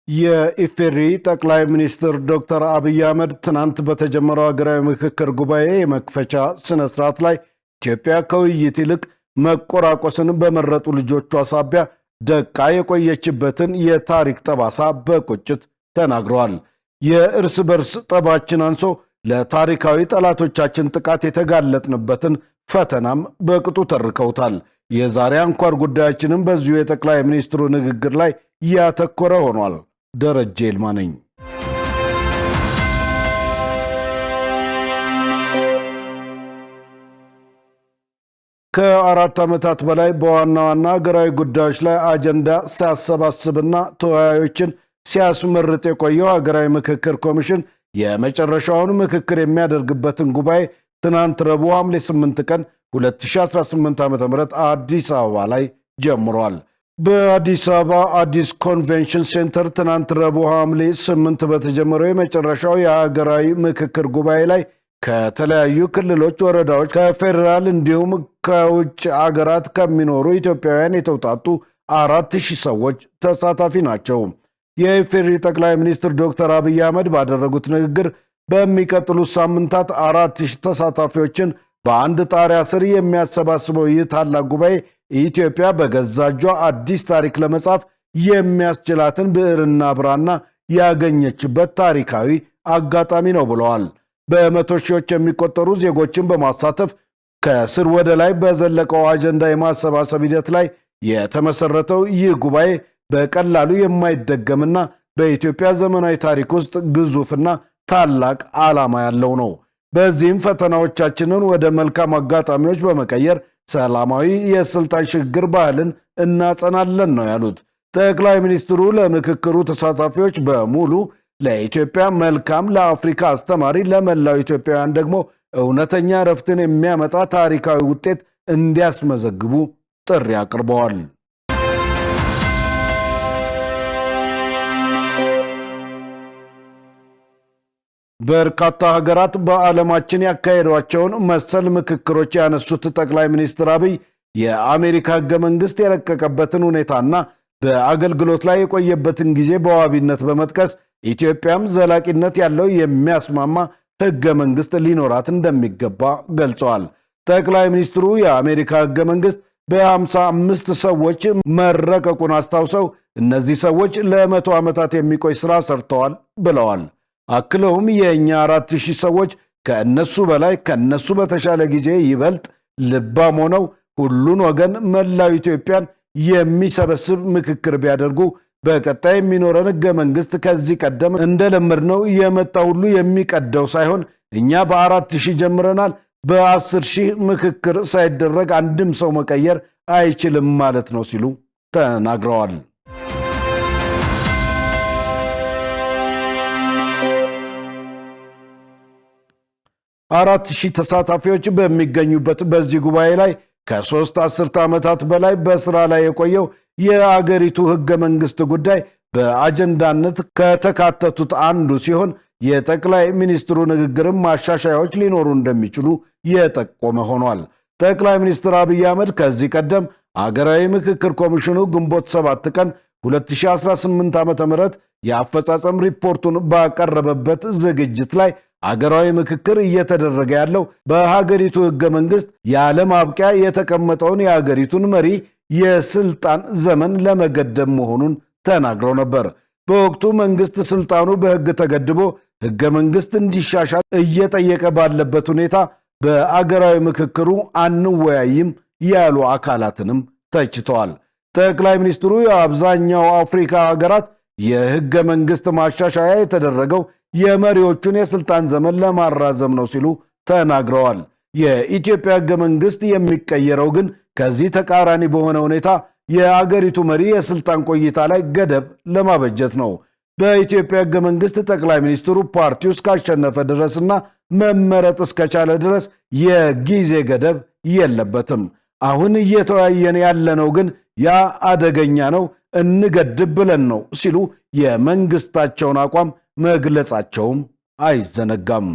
የኢፌሪ ጠቅላይ ሚኒስትር ዶክተር አብይ አህመድ ትናንት በተጀመረው ሀገራዊ ምክክር ጉባኤ የመክፈቻ ስነ ስርዓት ላይ ኢትዮጵያ ከውይይት ይልቅ መቆራቆስን በመረጡ ልጆቿ ሳቢያ ደቃ የቆየችበትን የታሪክ ጠባሳ በቁጭት ተናግረዋል። የእርስ በርስ ጠባችን አንሶ ለታሪካዊ ጠላቶቻችን ጥቃት የተጋለጥንበትን ፈተናም በቅጡ ተርከውታል። የዛሬ አንኳር ጉዳያችንም በዚሁ የጠቅላይ ሚኒስትሩ ንግግር ላይ ያተኮረ ሆኗል። ደረጀ ይልማ ነኝ። ከአራት ዓመታት በላይ በዋና ዋና ሀገራዊ ጉዳዮች ላይ አጀንዳ ሲያሰባስብና ተወያዮችን ሲያስመርጥ የቆየው ሀገራዊ ምክክር ኮሚሽን የመጨረሻውን ምክክር የሚያደርግበትን ጉባኤ ትናንት ረቡዕ ሐምሌ 8 ቀን 2018 ዓ.ም አዲስ አበባ ላይ ጀምሯል። በአዲስ አበባ አዲስ ኮንቬንሽን ሴንተር ትናንት ረቡዕ ሐምሌ 8 በተጀመረው የመጨረሻው የሀገራዊ ምክክር ጉባኤ ላይ ከተለያዩ ክልሎች፣ ወረዳዎች፣ ከፌዴራል እንዲሁም ከውጭ አገራት ከሚኖሩ ኢትዮጵያውያን የተውጣጡ 4000 ሰዎች ተሳታፊ ናቸው። የኢፌዴሪ ጠቅላይ ሚኒስትር ዶክተር አብይ አህመድ ባደረጉት ንግግር በሚቀጥሉት ሳምንታት 4000 ተሳታፊዎችን በአንድ ጣሪያ ስር የሚያሰባስበው ይህ ታላቅ ጉባኤ ኢትዮጵያ በገዛ እጇ አዲስ ታሪክ ለመጻፍ የሚያስችላትን ብዕርና ብራና ያገኘችበት ታሪካዊ አጋጣሚ ነው ብለዋል። በመቶ ሺዎች የሚቆጠሩ ዜጎችን በማሳተፍ ከስር ወደ ላይ በዘለቀው አጀንዳ የማሰባሰብ ሂደት ላይ የተመሰረተው ይህ ጉባኤ በቀላሉ የማይደገምና በኢትዮጵያ ዘመናዊ ታሪክ ውስጥ ግዙፍና ታላቅ ዓላማ ያለው ነው። በዚህም ፈተናዎቻችንን ወደ መልካም አጋጣሚዎች በመቀየር ሰላማዊ የስልጣን ሽግግር ባህልን እናጸናለን ነው ያሉት። ጠቅላይ ሚኒስትሩ ለምክክሩ ተሳታፊዎች በሙሉ ለኢትዮጵያ መልካም፣ ለአፍሪካ አስተማሪ፣ ለመላው ኢትዮጵያውያን ደግሞ እውነተኛ እረፍትን የሚያመጣ ታሪካዊ ውጤት እንዲያስመዘግቡ ጥሪ አቅርበዋል። በርካታ ሀገራት በዓለማችን ያካሄዷቸውን መሰል ምክክሮች ያነሱት ጠቅላይ ሚኒስትር አብይ የአሜሪካ ሕገ መንግሥት የረቀቀበትን ሁኔታና በአገልግሎት ላይ የቆየበትን ጊዜ በዋቢነት በመጥቀስ ኢትዮጵያም ዘላቂነት ያለው የሚያስማማ ሕገ መንግሥት ሊኖራት እንደሚገባ ገልጸዋል። ጠቅላይ ሚኒስትሩ የአሜሪካ ሕገ መንግሥት በ55 ሰዎች መረቀቁን አስታውሰው እነዚህ ሰዎች ለ100 ዓመታት የሚቆይ ሥራ ሰርተዋል ብለዋል። አክለውም የእኛ 4000 ሰዎች ከእነሱ በላይ ከእነሱ በተሻለ ጊዜ ይበልጥ ልባም ሆነው ሁሉን ወገን መላው ኢትዮጵያን የሚሰበስብ ምክክር ቢያደርጉ በቀጣይ የሚኖረን ሕገ መንግሥት ከዚህ ቀደም እንደለመድነው የመጣ ሁሉ የሚቀደው ሳይሆን እኛ በ4000 ጀምረናል፣ በ10,000 ምክክር ሳይደረግ አንድም ሰው መቀየር አይችልም ማለት ነው ሲሉ ተናግረዋል። 4000 ተሳታፊዎች በሚገኙበት በዚህ ጉባኤ ላይ ከ3 አስርተ ዓመታት በላይ በሥራ ላይ የቆየው የአገሪቱ ሕገ መንግሥት ጉዳይ በአጀንዳነት ከተካተቱት አንዱ ሲሆን የጠቅላይ ሚኒስትሩ ንግግርም ማሻሻያዎች ሊኖሩ እንደሚችሉ የጠቆመ ሆኗል። ጠቅላይ ሚኒስትር አብይ አህመድ ከዚህ ቀደም አገራዊ ምክክር ኮሚሽኑ ግንቦት 7 ቀን 2018 ዓ.ም የአፈጻጸም ሪፖርቱን ባቀረበበት ዝግጅት ላይ አገራዊ ምክክር እየተደረገ ያለው በሀገሪቱ ሕገ መንግሥት ያለ ማብቂያ የተቀመጠውን የሀገሪቱን መሪ የስልጣን ዘመን ለመገደብ መሆኑን ተናግረው ነበር። በወቅቱ መንግሥት ስልጣኑ በሕግ ተገድቦ ሕገ መንግሥት እንዲሻሻል እየጠየቀ ባለበት ሁኔታ በአገራዊ ምክክሩ አንወያይም ያሉ አካላትንም ተችተዋል። ጠቅላይ ሚኒስትሩ የአብዛኛው አፍሪካ ሀገራት የሕገ መንግሥት ማሻሻያ የተደረገው የመሪዎቹን የስልጣን ዘመን ለማራዘም ነው ሲሉ ተናግረዋል። የኢትዮጵያ ሕገ መንግሥት የሚቀየረው ግን ከዚህ ተቃራኒ በሆነ ሁኔታ የአገሪቱ መሪ የስልጣን ቆይታ ላይ ገደብ ለማበጀት ነው። በኢትዮጵያ ሕገ መንግሥት ጠቅላይ ሚኒስትሩ ፓርቲው እስካሸነፈ ድረስና መመረጥ እስከቻለ ድረስ የጊዜ ገደብ የለበትም። አሁን እየተወያየን ያለነው ግን ያ አደገኛ ነው፣ እንገድብ ብለን ነው ሲሉ የመንግስታቸውን አቋም መግለጻቸውም አይዘነጋም።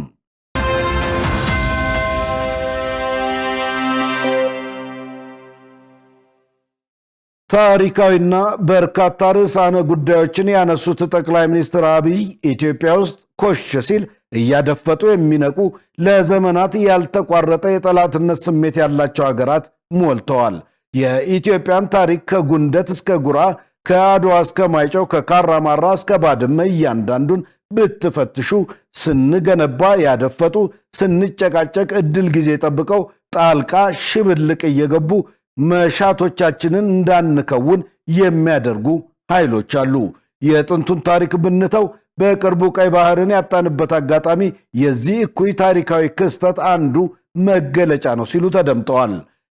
ታሪካዊና በርካታ ርዕሳነ ጉዳዮችን ያነሱት ጠቅላይ ሚኒስትር አብይ ኢትዮጵያ ውስጥ ኮሽ ሲል እያደፈጡ የሚነቁ ለዘመናት ያልተቋረጠ የጠላትነት ስሜት ያላቸው ሀገራት ሞልተዋል። የኢትዮጵያን ታሪክ ከጉንደት እስከ ጉራ፣ ከአድዋ እስከ ማይጨው፣ ከካራማራ እስከ ባድመ እያንዳንዱን ብትፈትሹ ስንገነባ ያደፈጡ፣ ስንጨቃጨቅ እድል ጊዜ ጠብቀው ጣልቃ ሽብልቅ እየገቡ መሻቶቻችንን እንዳንከውን የሚያደርጉ ኃይሎች አሉ። የጥንቱን ታሪክ ብንተው በቅርቡ ቀይ ባህርን ያጣንበት አጋጣሚ የዚህ እኩይ ታሪካዊ ክስተት አንዱ መገለጫ ነው ሲሉ ተደምጠዋል።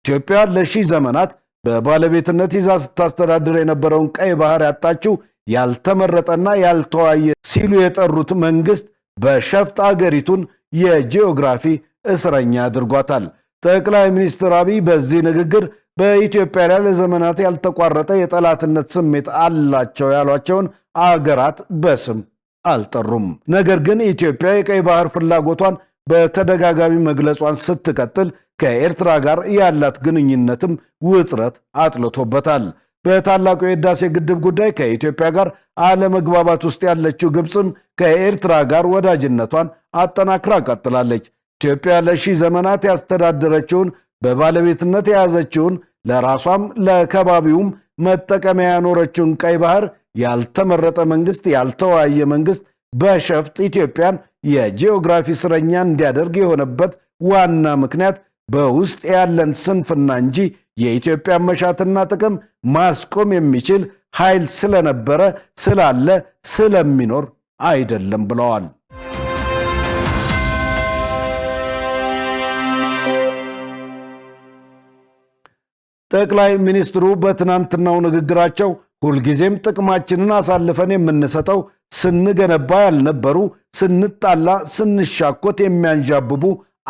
ኢትዮጵያ ለሺህ ዘመናት በባለቤትነት ይዛ ስታስተዳድር የነበረውን ቀይ ባህር ያጣችው ያልተመረጠና ያልተዋየ ሲሉ የጠሩት መንግስት በሸፍጥ አገሪቱን የጂኦግራፊ እስረኛ አድርጓታል። ጠቅላይ ሚኒስትር አብይ በዚህ ንግግር በኢትዮጵያ ላይ ለዘመናት ያልተቋረጠ የጠላትነት ስሜት አላቸው ያሏቸውን አገራት በስም አልጠሩም። ነገር ግን ኢትዮጵያ የቀይ ባህር ፍላጎቷን በተደጋጋሚ መግለጿን ስትቀጥል ከኤርትራ ጋር ያላት ግንኙነትም ውጥረት አጥልቶበታል። በታላቁ የህዳሴ ግድብ ጉዳይ ከኢትዮጵያ ጋር አለመግባባት ውስጥ ያለችው ግብፅም ከኤርትራ ጋር ወዳጅነቷን አጠናክራ ቀጥላለች። ኢትዮጵያ ለሺህ ዘመናት ያስተዳደረችውን በባለቤትነት የያዘችውን ለራሷም ለከባቢውም መጠቀሚያ ያኖረችውን ቀይ ባህር ያልተመረጠ መንግስት፣ ያልተወያየ መንግስት በሸፍጥ ኢትዮጵያን የጂኦግራፊ እስረኛ እንዲያደርግ የሆነበት ዋና ምክንያት በውስጥ ያለን ስንፍና እንጂ የኢትዮጵያ መሻትና ጥቅም ማስቆም የሚችል ኃይል ስለነበረ፣ ስላለ፣ ስለሚኖር አይደለም ብለዋል። ጠቅላይ ሚኒስትሩ በትናንትናው ንግግራቸው ሁልጊዜም ጥቅማችንን አሳልፈን የምንሰጠው ስንገነባ ያልነበሩ፣ ስንጣላ፣ ስንሻኮት የሚያንዣብቡ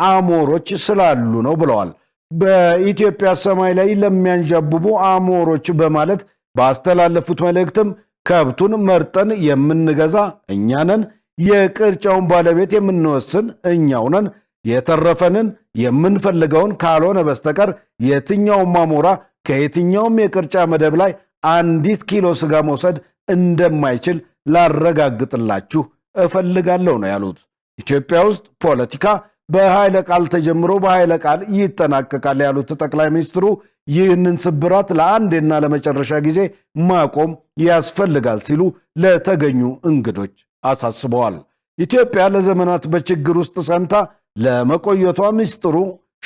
አሞሮች ስላሉ ነው ብለዋል። በኢትዮጵያ ሰማይ ላይ ለሚያንዣብቡ አሞሮች በማለት ባስተላለፉት መልእክትም ከብቱን መርጠን የምንገዛ እኛ ነን፣ የቅርጫውን ባለቤት የምንወስን እኛው ነን፣ የተረፈንን የምንፈልገውን ካልሆነ በስተቀር የትኛውም አሞራ ከየትኛውም የቅርጫ መደብ ላይ አንዲት ኪሎ ስጋ መውሰድ እንደማይችል ላረጋግጥላችሁ እፈልጋለሁ ነው ያሉት። ኢትዮጵያ ውስጥ ፖለቲካ በኃይለ ቃል ተጀምሮ በኃይለ ቃል ይጠናቀቃል ያሉት ጠቅላይ ሚኒስትሩ ይህንን ስብራት ለአንዴና ለመጨረሻ ጊዜ ማቆም ያስፈልጋል ሲሉ ለተገኙ እንግዶች አሳስበዋል። ኢትዮጵያ ለዘመናት በችግር ውስጥ ሰንታ ለመቆየቷ ምስጢሩ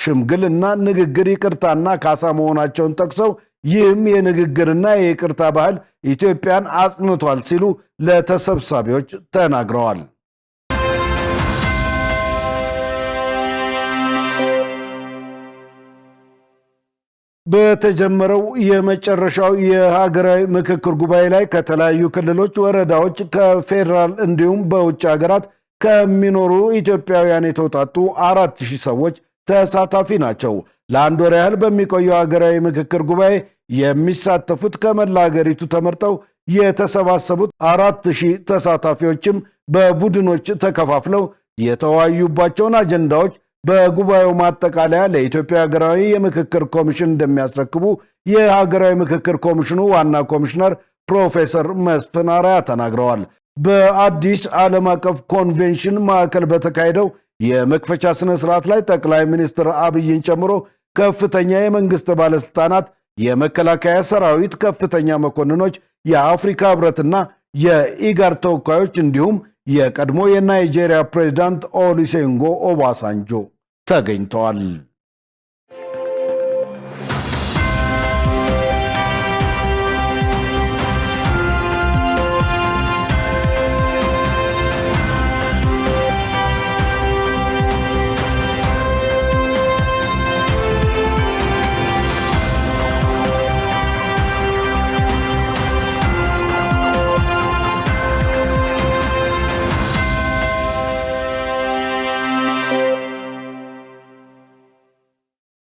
ሽምግልና፣ ንግግር፣ ይቅርታና ካሳ መሆናቸውን ጠቅሰው ይህም የንግግርና የይቅርታ ባህል ኢትዮጵያን አጽንቷል ሲሉ ለተሰብሳቢዎች ተናግረዋል። በተጀመረው የመጨረሻው የሀገራዊ ምክክር ጉባኤ ላይ ከተለያዩ ክልሎች፣ ወረዳዎች፣ ከፌዴራል እንዲሁም በውጭ ሀገራት ከሚኖሩ ኢትዮጵያውያን የተውጣጡ 4000 ሰዎች ተሳታፊ ናቸው። ለአንድ ወር ያህል በሚቆየው ሀገራዊ ምክክር ጉባኤ የሚሳተፉት ከመላ ሀገሪቱ ተመርጠው የተሰባሰቡት 4000 ተሳታፊዎችም በቡድኖች ተከፋፍለው የተወያዩባቸውን አጀንዳዎች በጉባኤው ማጠቃለያ ለኢትዮጵያ ሀገራዊ የምክክር ኮሚሽን እንደሚያስረክቡ የሀገራዊ ምክክር ኮሚሽኑ ዋና ኮሚሽነር ፕሮፌሰር መስፍን አርአያ ተናግረዋል። በአዲስ ዓለም አቀፍ ኮንቬንሽን ማዕከል በተካሄደው የመክፈቻ ስነ ስርዓት ላይ ጠቅላይ ሚኒስትር አብይን ጨምሮ ከፍተኛ የመንግስት ባለስልጣናት፣ የመከላከያ ሰራዊት ከፍተኛ መኮንኖች፣ የአፍሪካ ህብረትና የኢጋድ ተወካዮች እንዲሁም የቀድሞ የናይጄሪያ ፕሬዝዳንት ኦሉሴጉን ኦባሳንጆ ተገኝተዋል።